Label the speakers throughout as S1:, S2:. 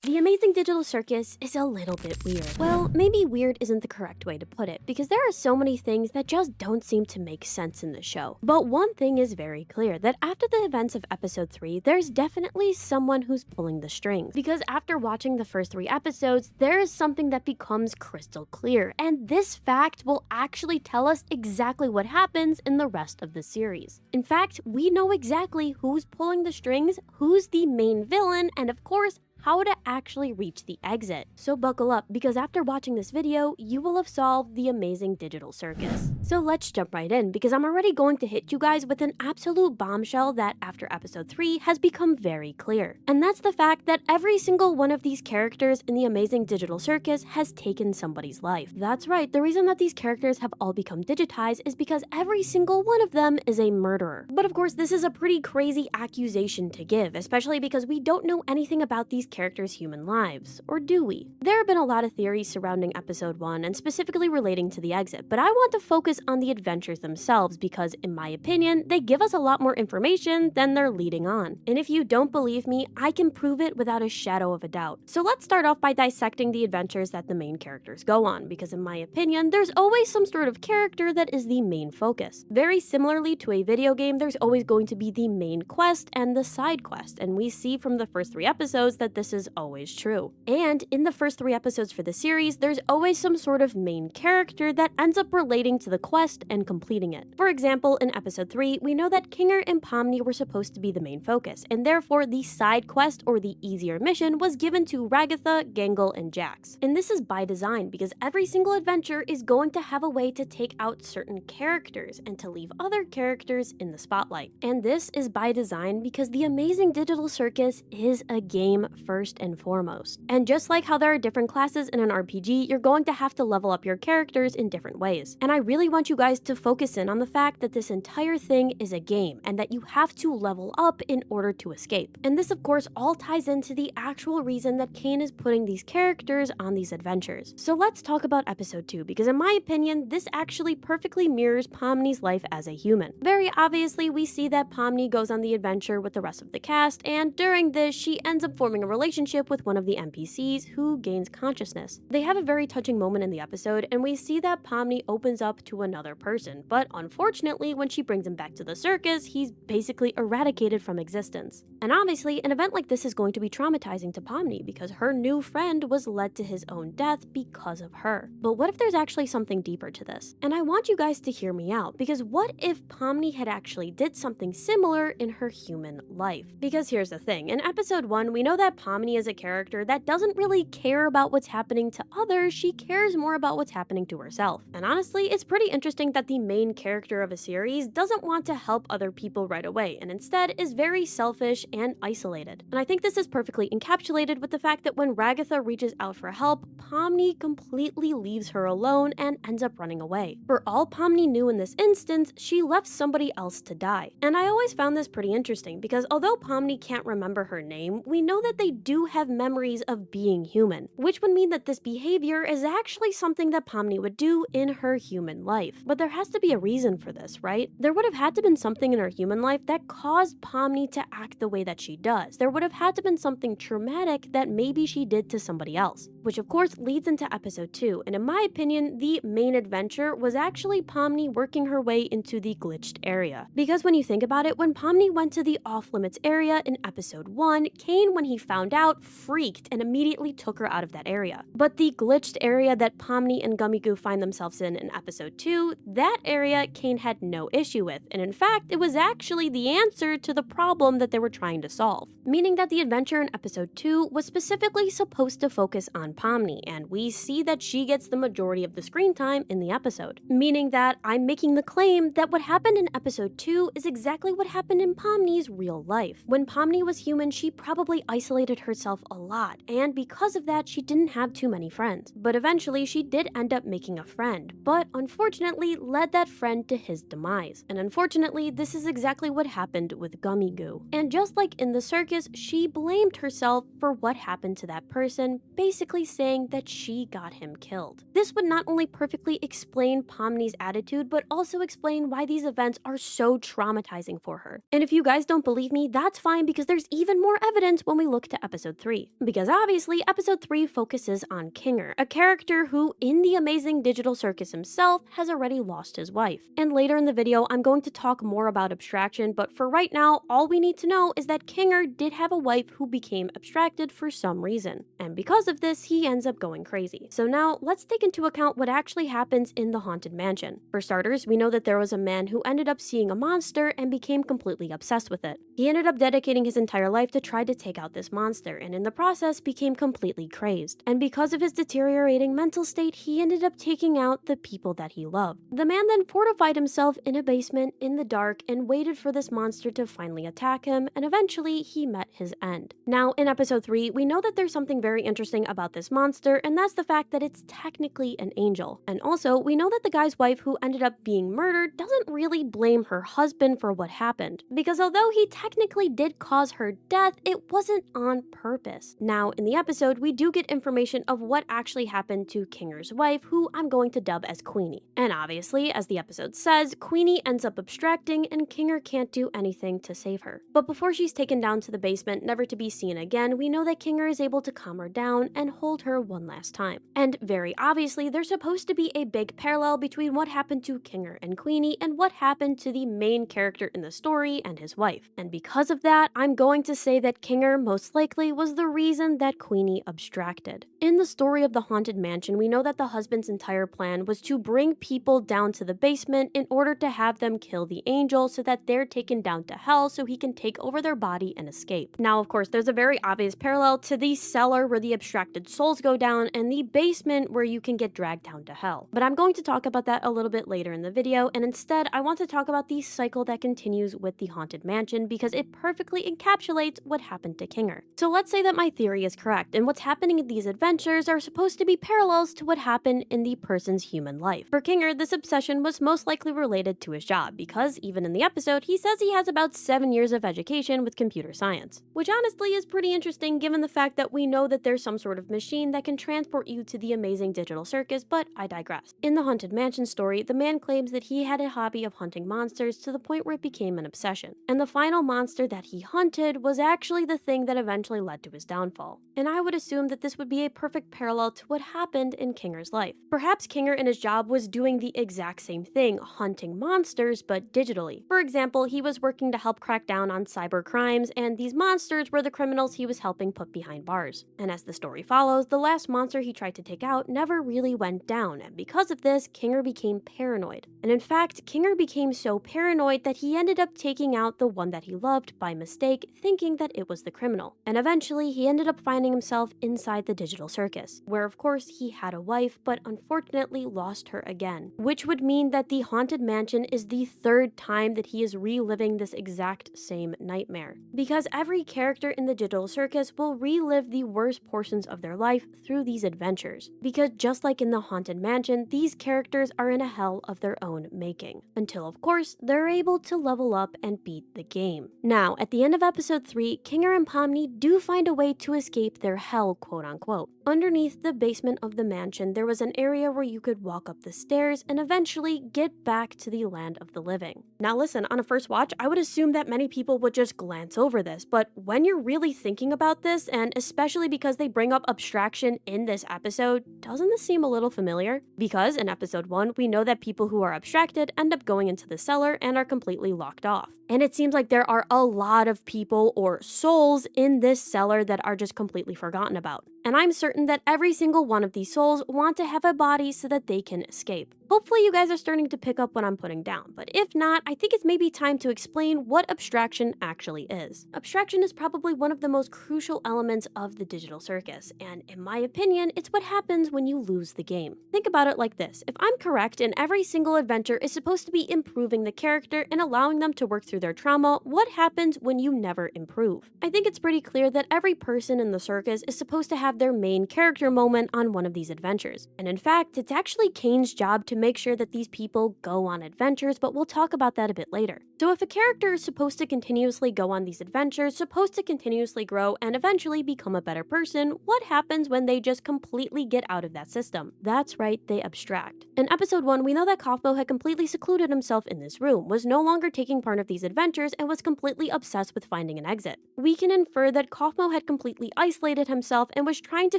S1: The Amazing Digital Circus is a little bit weird. Well, maybe weird isn't the correct way to put it, because there are so many things that just don't seem to make sense in the show. But one thing is very clear, that after the events of episode 3, there's definitely someone who's pulling the strings. Because after watching the first 3 episodes, there is something that becomes crystal clear, and this fact will actually tell us exactly what happens in the rest of the series. In fact, we know exactly who's pulling the strings, who's the main villain, and of course, how to actually reach the exit. So buckle up, because after watching this video, you will have solved the Amazing Digital Circus. So let's jump right in, because I'm already going to hit you guys with an absolute bombshell that after episode 3 has become very clear. And that's the fact that every single one of these characters in the Amazing Digital Circus has taken somebody's life. That's right, the reason that these characters have all become digitized is because every single one of them is a murderer. But of course, this is a pretty crazy accusation to give, especially because we don't know anything about these characters' human lives, or do we? There have been a lot of theories surrounding episode 1 and specifically relating to the exit, but I want to focus on the adventures themselves because, in my opinion, they give us a lot more information than they're leading on. And if you don't believe me, I can prove it without a shadow of a doubt. So let's start off by dissecting the adventures that the main characters go on, because in my opinion, there's always some sort of character that is the main focus. Very similarly to a video game, there's always going to be the main quest and the side quest, and we see from the first 3 episodes that this is always true. And in the first 3 episodes for the series, there's always some sort of main character that ends up relating to the quest and completing it. For example, in episode 3, we know that Kinger and Pomni were supposed to be the main focus, and therefore the side quest or the easier mission was given to Ragatha, Gangle, and Jax. And this is by design, because every single adventure is going to have a way to take out certain characters and to leave other characters in the spotlight. And this is by design because the Amazing Digital Circus is a game first and foremost. And just like how there are different classes in an RPG, you're going to have to level up your characters in different ways. And I really want you guys to focus in on the fact that this entire thing is a game and that you have to level up in order to escape. And this of course all ties into the actual reason that Kane is putting these characters on these adventures. So let's talk about episode 2, because in my opinion, this actually perfectly mirrors Pomni's life as a human. Very obviously, we see that Pomni goes on the adventure with the rest of the cast, and during this, she ends up forming a relationship with one of the NPCs who gains consciousness. They have a very touching moment in the episode, and we see that Pomni opens up to another person, but unfortunately, when she brings him back to the circus, he's basically eradicated from existence. And obviously, an event like this is going to be traumatizing to Pomni because her new friend was led to his own death because of her. But what if there's actually something deeper to this? And I want you guys to hear me out, because what if Pomni had actually did something similar in her human life? Because here's the thing, in episode 1, we know that Pomni is a character that doesn't really care about what's happening to others, she cares more about what's happening to herself. And honestly, it's pretty interesting that the main character of a series doesn't want to help other people right away, and instead is very selfish and isolated. And I think this is perfectly encapsulated with the fact that when Ragatha reaches out for help, Pomni completely leaves her alone and ends up running away. For all Pomni knew in this instance, she left somebody else to die. And I always found this pretty interesting, because although Pomni can't remember her name, we know that they do have memories of being human, which would mean that this behavior is actually something that Pomni would do in her human life. But there has to be a reason for this, right? There would have had to been something in her human life that caused Pomni to act the way that she does. There would have had to been something traumatic that maybe she did to somebody else, which of course leads into episode 2. And in my opinion, the main adventure was actually Pomni working her way into the glitched area. Because when you think about it, when Pomni went to the off-limits area in episode 1, Kane, when he found out, freaked and immediately took her out of that area. But the glitched area that Pomni and Gummigoo find themselves in episode 2, that area Kane had no issue with, and in fact, it was actually the answer to the problem that they were trying to solve. Meaning that the adventure in episode 2 was specifically supposed to focus on Pomni, and we see that she gets the majority of the screen time in the episode. Meaning that I'm making the claim that what happened in episode 2 is exactly what happened in Pomni's real life. When Pomni was human, she probably isolated herself a lot, and because of that, she didn't have too many friends. But eventually, she did end up making a friend, but unfortunately led that friend to his demise. And unfortunately, this is exactly what happened with Gummigoo. And just like in the circus, she blamed herself for what happened to that person, basically saying that she got him killed. This would not only perfectly explain Pomni's attitude, but also explain why these events are so traumatizing for her. And if you guys don't believe me, that's fine, because there's even more evidence when we look to episode 3. 3. Because obviously, episode 3 focuses on Kinger, a character who, in the amazing digital circus himself, has already lost his wife. And later in the video, I'm going to talk more about abstraction, but for right now, all we need to know is that Kinger did have a wife who became abstracted for some reason. And because of this, he ends up going crazy. So now, let's take into account what actually happens in the Haunted Mansion. For starters, we know that there was a man who ended up seeing a monster and became completely obsessed with it. He ended up dedicating his entire life to try to take out this monster, and in the process became completely crazed. And because of his deteriorating mental state, he ended up taking out the people that he loved. The man then fortified himself in a basement in the dark and waited for this monster to finally attack him, and eventually he met his end. Now, in episode 3, we know that there's something very interesting about this monster, and that's the fact that it's technically an angel. And also, we know that the guy's wife who ended up being murdered doesn't really blame her husband for what happened, because although he technically did cause her death, it wasn't on purpose. Now, in the episode, we do get information of what actually happened to Kinger's wife, who I'm going to dub as Queenie. And obviously, as the episode says, Queenie ends up abstracting and Kinger can't do anything to save her. But before she's taken down to the basement, never to be seen again, we know that Kinger is able to calm her down and hold her one last time. And very obviously, there's supposed to be a big parallel between what happened to Kinger and Queenie and what happened to the main character in the story and his wife. And because of that, I'm going to say that Kinger most likely was the reason that Queenie abstracted. In the story of the Haunted Mansion, we know that the husband's entire plan was to bring people down to the basement in order to have them kill the angel so that they're taken down to hell so he can take over their body and escape. Now, of course, there's a very obvious parallel to the cellar where the abstracted souls go down and the basement where you can get dragged down to hell. But I'm going to talk about that a little bit later in the video, and instead I want to talk about the cycle that continues with the Haunted Mansion because it perfectly encapsulates what happened to Kinger. So let's say that my theory is correct, and what's happening in these adventures are supposed to be parallels to what happened in the person's human life. For Kinger, this obsession was most likely related to his job, because even in the episode, he says he has about 7 years of education with computer science, which honestly is pretty interesting given the fact that we know that there's some sort of machine that can transport you to the amazing digital circus, but I digress. In the Haunted Mansion story, the man claims that he had a hobby of hunting monsters to the point where it became an obsession, and the final monster that he hunted was actually the thing that eventually led to his downfall. And I would assume that this would be a perfect parallel to what happened in Kinger's life. Perhaps Kinger in his job was doing the exact same thing, hunting monsters, but digitally. For example, he was working to help crack down on cyber crimes, and these monsters were the criminals he was helping put behind bars. And as the story follows, the last monster he tried to take out never really went down, and because of this, Kinger became paranoid. And in fact, Kinger became so paranoid that he ended up taking out the one that he loved by mistake, thinking that it was the criminal. And eventually, he ended up finding himself inside the digital circus, where of course he had a wife, but unfortunately lost her again. Which would mean that the Haunted Mansion is the third time that he is reliving this exact same nightmare. Because every character in the digital circus will relive the worst portions of their life through these adventures. Because just like in the Haunted Mansion, these characters are in a hell of their own making. Until of course, they're able to level up and beat the game. Now, at the end of episode 3, Kinger and Pomni do find a way to escape their hell, quote unquote. Underneath the basement of the mansion, there was an area where you could walk up the stairs and eventually get back to the land of the living. Now listen, on a first watch, I would assume that many people would just glance over this, but when you're really thinking about this, and especially because they bring up abstraction in this episode, doesn't this seem a little familiar? Because in episode 1, we know that people who are abstracted end up going into the cellar and are completely locked off. And it seems like there are a lot of people or souls in this cellar that are just completely forgotten about. And I'm certain that every single one of these souls want to have a body so that they can escape. Hopefully you guys are starting to pick up what I'm putting down, but if not, I think it's maybe time to explain what abstraction actually is. Abstraction is probably one of the most crucial elements of the digital circus, and in my opinion, it's what happens when you lose the game. Think about it like this. If I'm correct and every single adventure is supposed to be improving the character and allowing them to work through their trauma, what happens when you never improve? I think it's pretty clear that every person in the circus is supposed to have have their main character moment on one of these adventures. And in fact, it's actually Kane's job to make sure that these people go on adventures, but we'll talk about that a bit later. So if a character is supposed to continuously go on these adventures, supposed to continuously grow and eventually become a better person, what happens when they just completely get out of that system? That's right, they abstract. In episode 1, we know that Kaufmo had completely secluded himself in this room, was no longer taking part of these adventures, and was completely obsessed with finding an exit. We can infer that Kaufmo had completely isolated himself and was trying to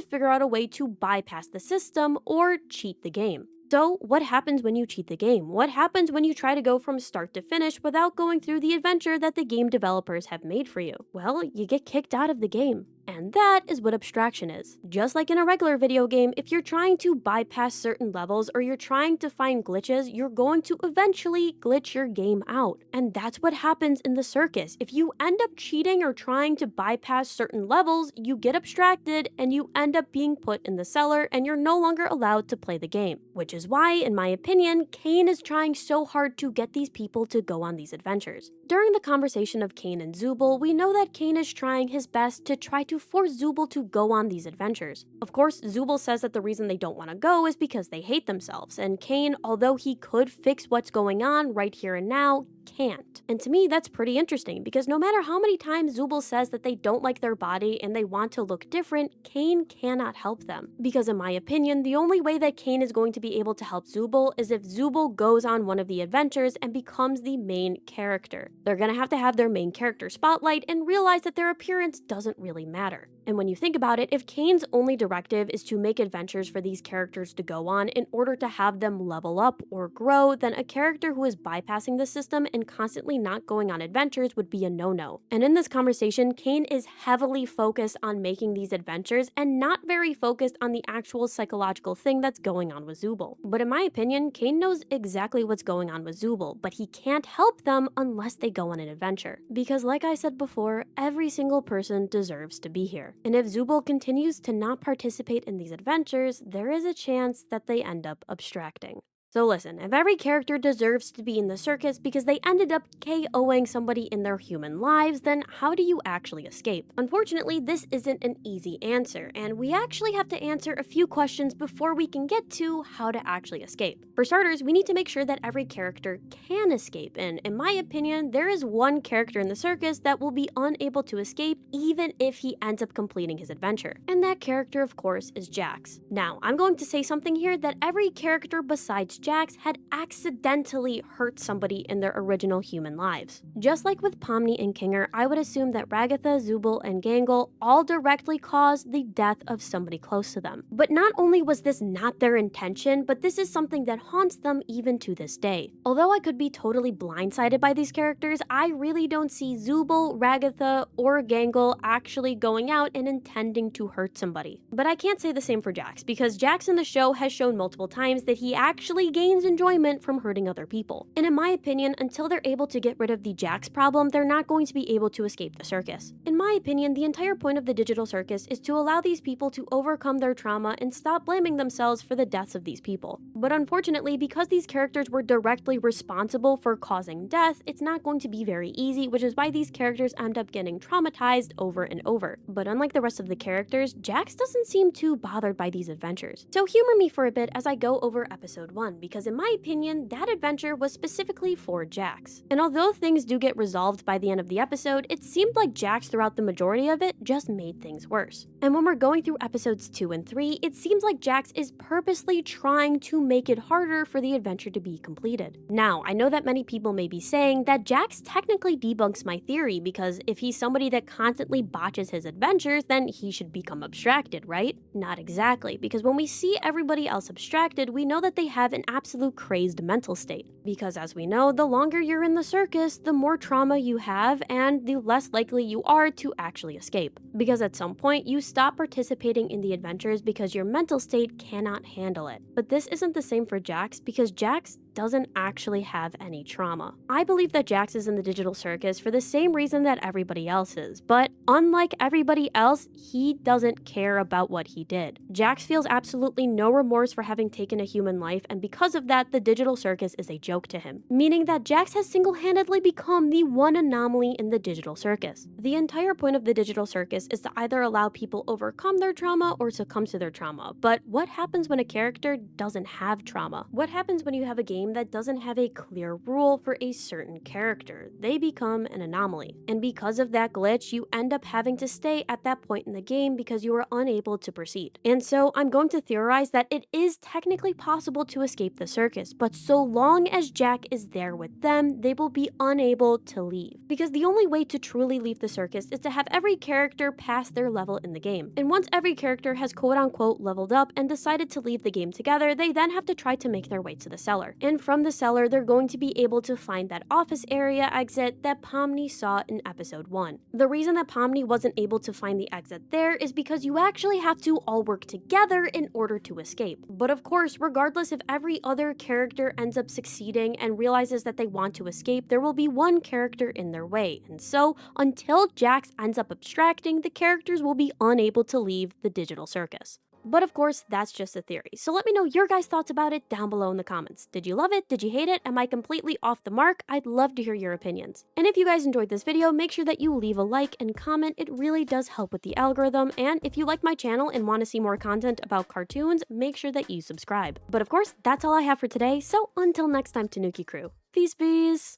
S1: figure out a way to bypass the system or cheat the game. So, what happens when you cheat the game? What happens when you try to go from start to finish without going through the adventure that the game developers have made for you? Well, you get kicked out of the game. And that is what abstraction is. Just like in a regular video game, if you're trying to bypass certain levels or you're trying to find glitches, you're going to eventually glitch your game out. And that's what happens in the circus. If you end up cheating or trying to bypass certain levels, you get abstracted and you end up being put in the cellar and you're no longer allowed to play the game. Which is why, in my opinion, Kane is trying so hard to get these people to go on these adventures. During the conversation of Kane and Zubul, we know that Kane is trying his best to try to force Zubul to go on these adventures. Of course, Zubul says that the reason they don't want to go is because they hate themselves, and Kane, although he could fix what's going on right here and now, can't. And to me, that's pretty interesting because no matter how many times Zubul says that they don't like their body and they want to look different, Kane cannot help them. Because in my opinion, the only way that Kane is going to be able to help Zubul is if Zubul goes on one of the adventures and becomes the main character. They're gonna have to have their main character spotlight and realize that their appearance doesn't really matter. And when you think about it, if Kane's only directive is to make adventures for these characters to go on in order to have them level up or grow, then a character who is bypassing the system and constantly not going on adventures would be a no-no. And in this conversation, Kane is heavily focused on making these adventures and not very focused on the actual psychological thing that's going on with Zubul. But in my opinion, Kane knows exactly what's going on with Zubul, but he can't help them unless they go on an adventure. Because like I said before, every single person deserves to be here. And if Zubul continues to not participate in these adventures, there is a chance that they end up abstracting. So listen, if every character deserves to be in the circus because they ended up KOing somebody in their human lives, then how do you actually escape? Unfortunately, this isn't an easy answer, and we actually have to answer a few questions before we can get to how to actually escape. For starters, we need to make sure that every character can escape, and in my opinion, there is one character in the circus that will be unable to escape even if he ends up completing his adventure. And that character, of course, is Jax. Now, I'm going to say something here that every character besides Jax had accidentally hurt somebody in their original human lives. Just like with Pomni and Kinger, I would assume that Ragatha, Zubul, and Gangle all directly caused the death of somebody close to them. But not only was this not their intention, but this is something that haunts them even to this day. Although I could be totally blindsided by these characters, I really don't see Zubul, Ragatha, or Gangle actually going out and intending to hurt somebody. But I can't say the same for Jax, because Jax in the show has shown multiple times that he actually gains enjoyment from hurting other people. And in my opinion, until they're able to get rid of the Jax problem, they're not going to be able to escape the circus. In my opinion, the entire point of the digital circus is to allow these people to overcome their trauma and stop blaming themselves for the deaths of these people. But unfortunately, because these characters were directly responsible for causing death, it's not going to be very easy, which is why these characters end up getting traumatized over and over. But unlike the rest of the characters, Jax doesn't seem too bothered by these adventures. So humor me for a bit as I go over episode 1, because in my opinion, that adventure was specifically for Jax. And although things do get resolved by the end of the episode, it seemed like Jax throughout the majority of it just made things worse. And when we're going through episodes 2 and 3, it seems like Jax is purposely trying to make it harder for the adventure to be completed. Now, I know that many people may be saying that Jax technically debunks my theory, because if he's somebody that constantly botches his adventures, then he should become abstracted, right? Not exactly, because when we see everybody else abstracted, we know that they have an absolute crazed mental state. Because as we know, the longer you're in the circus, the more trauma you have and the less likely you are to actually escape. Because at some point, you stop participating in the adventures because your mental state cannot handle it. But this isn't the same for Jax, because Jax doesn't actually have any trauma. I believe that Jax is in the digital circus for the same reason that everybody else is, but unlike everybody else, he doesn't care about what he did. Jax feels absolutely no remorse for having taken a human life, and because of that, the digital circus is a joke to him, meaning that Jax has single-handedly become the one anomaly in the digital circus. The entire point of the digital circus is to either allow people overcome their trauma or succumb to their trauma, but what happens when a character doesn't have trauma? What happens when you have a game that doesn't have a clear rule for a certain character? They become an anomaly, and because of that glitch, you end up having to stay at that point in the game because you are unable to proceed. And so I'm going to theorize that it is technically possible to escape the circus, but so long as Jack is there with them, they will be unable to leave. Because the only way to truly leave the circus is to have every character pass their level in the game. And once every character has quote-unquote leveled up and decided to leave the game together, they then have to try to make their way to the cellar. And from the cellar, they're going to be able to find that office area exit that Pomni saw in episode 1. The reason that Pomni wasn't able to find the exit there is because you actually have to all work together in order to escape. But of course, regardless if every other character ends up succeeding and realizes that they want to escape, there will be one character in their way. And so, until Jax ends up abstracting, the characters will be unable to leave the digital circus. But of course, that's just a theory, so let me know your guys' thoughts about it down below in the comments. Did you love it? Did you hate it? Am I completely off the mark? I'd love to hear your opinions. And if you guys enjoyed this video, make sure that you leave a like and comment. It really does help with the algorithm. And if you like my channel and want to see more content about cartoons, make sure that you subscribe. But of course, that's all I have for today, so until next time, Tanuki Crew. Peace, peace!